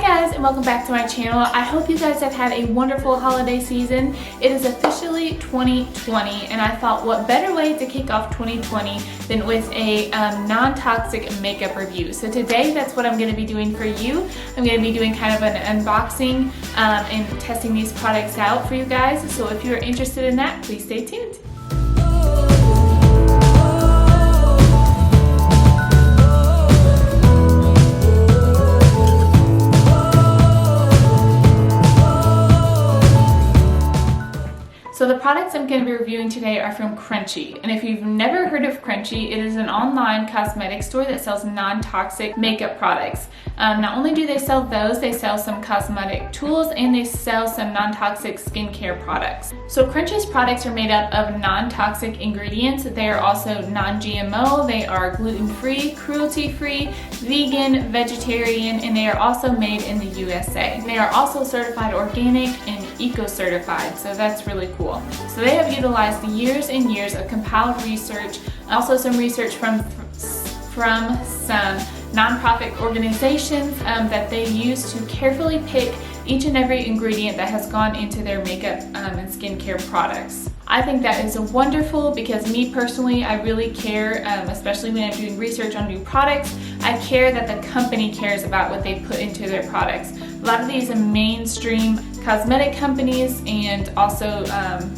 guys, and welcome back to my channel. I hope you guys have had a wonderful holiday season. It is officially 2020 and I thought what better way to kick off 2020 than with a non-toxic makeup review. So today that's what I'm going to be doing for you. I'm going to be doing kind of an unboxing and testing these products out for you guys. So if you're interested in that, please stay tuned. So the products I'm going to be reviewing today are from Crunchie, and if you've never heard of Crunchie, it is an online cosmetic store that sells non-toxic makeup products. Not only do they sell those, they sell some cosmetic tools and they sell some non-toxic skincare products. So Crunchie's products are made up of non-toxic ingredients. They are also non-GMO, they are gluten-free, cruelty-free, vegan, vegetarian, and they are also made in the USA. They are also certified organic and eco-certified, so that's really cool. So they have utilized years and years of compiled research, also some research from some nonprofit organizations that they use to carefully pick each and every ingredient that has gone into their makeup and skincare products. I think that is wonderful because me personally, I really care, especially when I'm doing research on new products, I care that the company cares about what they put into their products. A lot of these mainstream cosmetic companies and also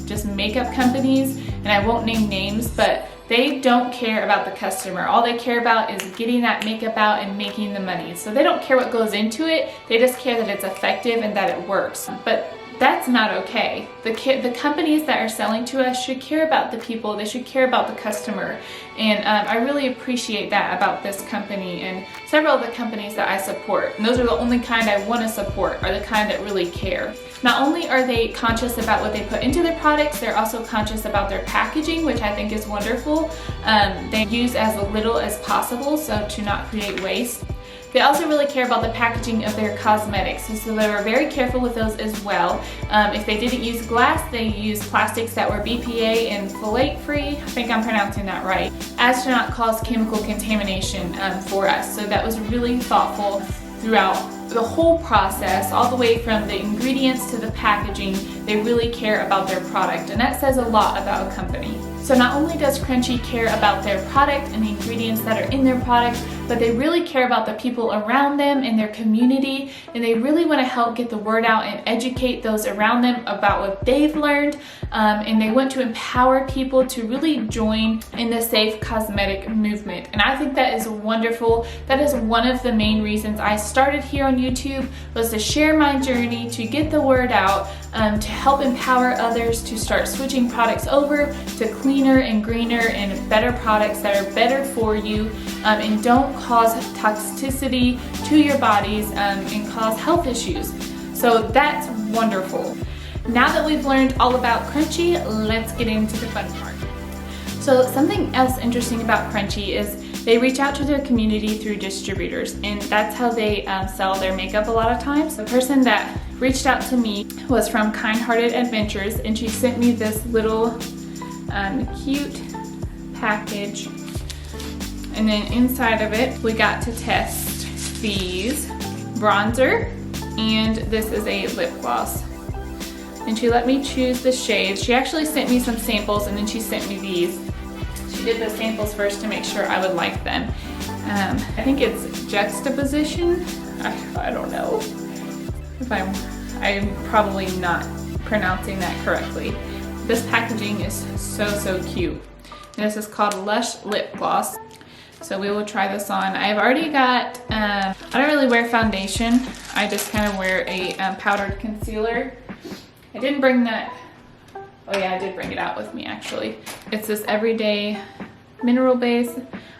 just makeup companies, and I won't name names, but they don't care about the customer. All they care about is getting that makeup out and making the money. So they don't care what goes into it, they just care that it's effective and that it works. But that's not okay. The companies that are selling to us should care about the people, they should care about the customer. And I really appreciate that about this company and several of the companies that I support. And those are the only kind I want to support, are the kind that really care. Not only are they conscious about what they put into their products, they're also conscious about their packaging, which I think is wonderful. They use as little as possible, so to not create waste. They also really care about the packaging of their cosmetics, so they were very careful with those as well. If they didn't use glass, they used plastics that were BPA and phthalate free. I think I'm pronouncing that right, as to not cause chemical contamination for us. So that was really thoughtful throughout the whole process, all the way from the ingredients to the packaging. They really care about their product, and that says a lot about a company. So not only does Crunchie care about their product and the ingredients that are in their product, but they really care about the people around them and their community, and they really want to help get the word out and educate those around them about what they've learned, and they want to empower people to really join in the safe cosmetic movement. And I think that is wonderful. That is one of the main reasons I started here on YouTube, was to share my journey, to get the word out, to help empower others to start switching products over to cleaner and greener and better products that are better for you and don't cause toxicity to your bodies and cause health issues. So that's wonderful. Now that we've learned all about Crunchie, let's get into the fun part. So something else interesting about Crunchie is they reach out to their community through distributors, and that's how they sell their makeup a lot of times. The person that reached out to me was from Kind Hearted Adventures, and she sent me this little cute package, and then inside of it we got to test these bronzer, and this is a lip gloss, and she let me choose the shades. She actually sent me some samples and then she sent me these. She did the samples first to make sure I would like them. I think it's juxtaposition. I don't know if I'm probably not pronouncing that correctly. This packaging is so cute. And this is called Lush Lip Gloss. So we will try this on. I've already got, I don't really wear foundation. I just kind of wear a powdered concealer. I didn't bring that. Oh yeah, I did bring it out with me actually. It's this everyday mineral base.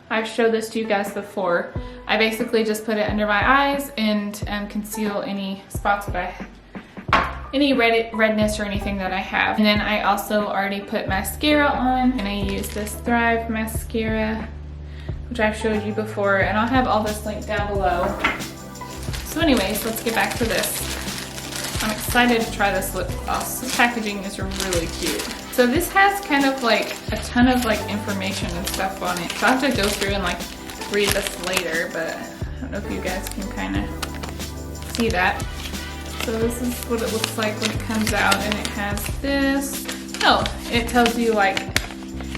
I've showed this to you guys before. I basically just put it under my eyes and conceal any spots that I have, any redness or anything that I have. And then I also already put mascara on, and I use this Thrive mascara, which I've showed you before, and I'll have all this linked down below. So anyways, let's get back to this. I'm excited to try this lip gloss. This packaging is really cute. So this has kind of like a ton of like information and stuff on it. So I have to go through and like read this later, but I don't know if you guys can kind of see that. So this is what it looks like when it comes out, and it has this. Oh, it tells you like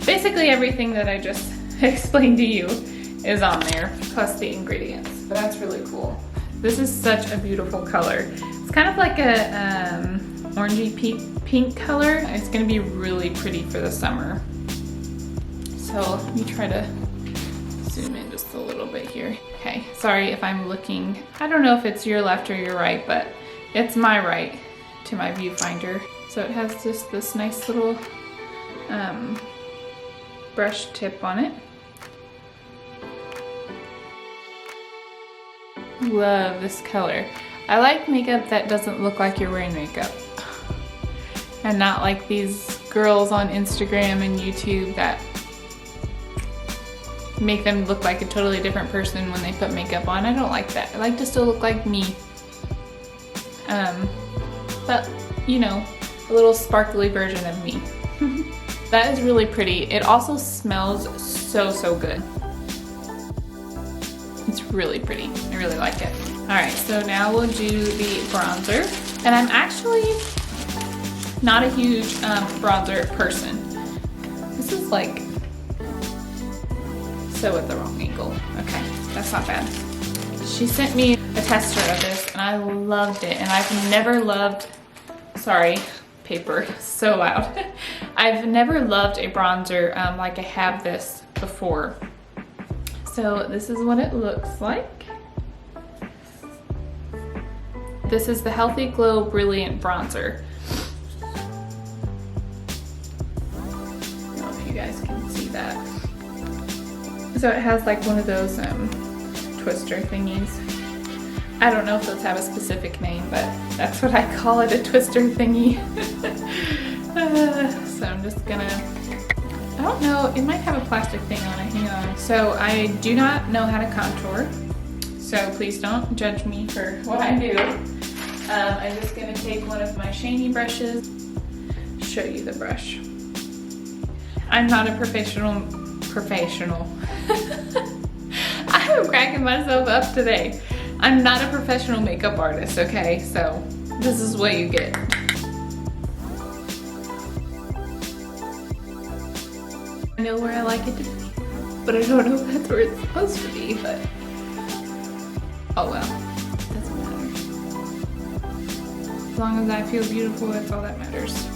basically everything that I just explained to you is on there, plus the ingredients. But that's really cool. This is such a beautiful color. It's kind of like a orangey pink color. It's gonna be really pretty for the summer. So let me try to zoom in just a little bit here. Okay, sorry if I'm looking, I don't know if it's your left or your right, but it's my right to my viewfinder. So it has just this nice little brush tip on it. Love this color. I like makeup that doesn't look like you're wearing makeup. And not like these girls on Instagram and YouTube that make them look like a totally different person when they put makeup on. I don't like that. I like to still look like me. But, you know, a little sparkly version of me. That is really pretty. It also smells so good. It's really pretty. I really like it. All right, so now we'll do the bronzer. And I'm actually not a huge bronzer person. This is like so at the wrong angle. Okay, that's not bad. She sent me a tester of this and I loved it. And I've never loved, sorry, paper, so loud. I've never loved a bronzer like I have this before. So this is what it looks like. This is the Healthy Glow Brilliant Bronzer. I don't know if you guys can see that. So it has like one of those twister thingies. I don't know if those have a specific name, but that's what I call it, a twister thingy. So I'm just gonna, I don't know, it might have a plastic thing on it, hang on. So I do not know how to contour, so please don't judge me for what I do. I'm just gonna take one of my shiny brushes, show you the brush. I'm not a professional. I'm cracking myself up today. I'm not a professional makeup artist, okay? So this is what you get. I know where I like it to be, but I don't know if that's where it's supposed to be, but oh well, doesn't matter. As long as I feel beautiful, that's all that matters.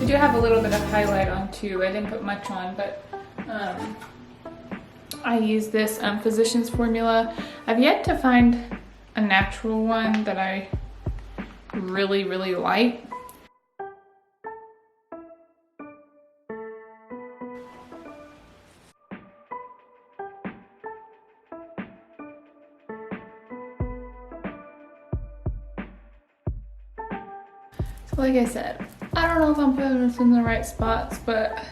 I do have a little bit of highlight on too. I didn't put much on, but I use this Physicians Formula. I've yet to find a natural one that I really like. So like I said, I don't know if I'm putting this in the right spots, but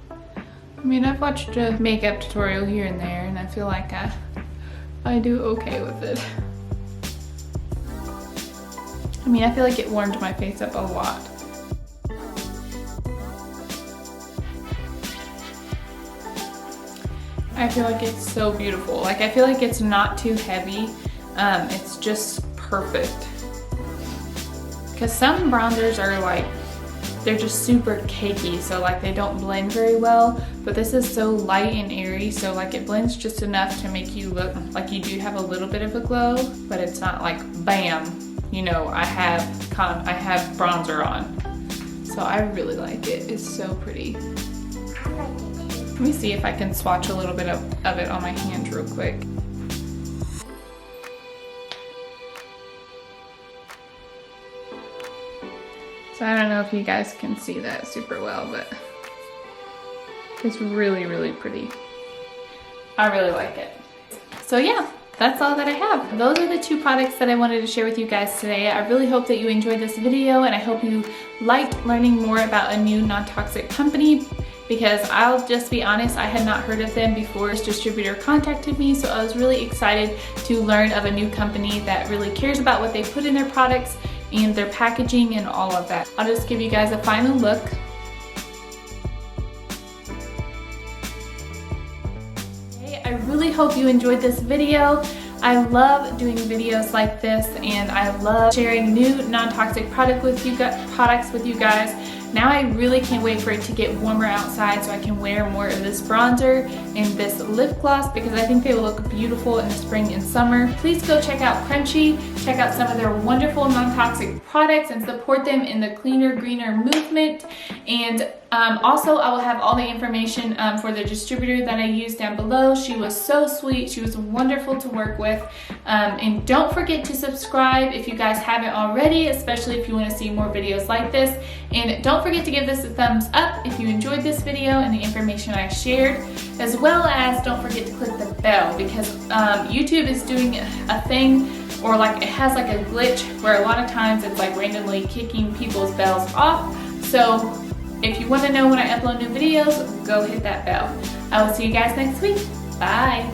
I mean, I've watched a makeup tutorial here and there, and I feel like I do okay with it. I mean, I feel like it warmed my face up a lot. I feel like it's so beautiful. Like, I feel like it's not too heavy. It's just perfect. Because some bronzers are like, they're just super cakey, so like they don't blend very well, but this is so light and airy, so like it blends just enough to make you look like you do have a little bit of a glow, but it's not like bam, you know, I have bronzer on. So I really like it. It's so pretty. Let me see if I can swatch a little bit of it on my hand real quick. So I don't know if you guys can see that super well, but it's really pretty. I really like it. So yeah, that's all that I have. Those are the two products that I wanted to share with you guys today. I really hope that you enjoyed this video, and I hope you liked learning more about a new non-toxic company, because I'll just be honest, I had not heard of them before this distributor contacted me, so I was really excited to learn of a new company that really cares about what they put in their products and their packaging and all of that. I'll just give you guys a final look. I really hope hope you enjoyed this video. I love doing videos like this, and I love sharing new non-toxic products with you guys. Now I really can't wait for it to get warmer outside so I can wear more of this bronzer and this lip gloss because I think they will look beautiful in the spring and summer. Please go check out Crunchie, check out some of their wonderful non-toxic products and support them in the cleaner, greener movement. And also I will have all the information for the distributor that I use down below. She was so sweet, she was wonderful to work with. And don't forget to subscribe if you guys haven't already, especially if you want to see more videos like this. And don't forget to give this a thumbs up if you enjoyed this video and the information I shared, as well as don't forget to click the bell because YouTube is doing a thing, or like it has like a glitch where a lot of times it's like randomly kicking people's bells off. So if you want to know when I upload new videos, go hit that bell. I will see you guys next week. Bye.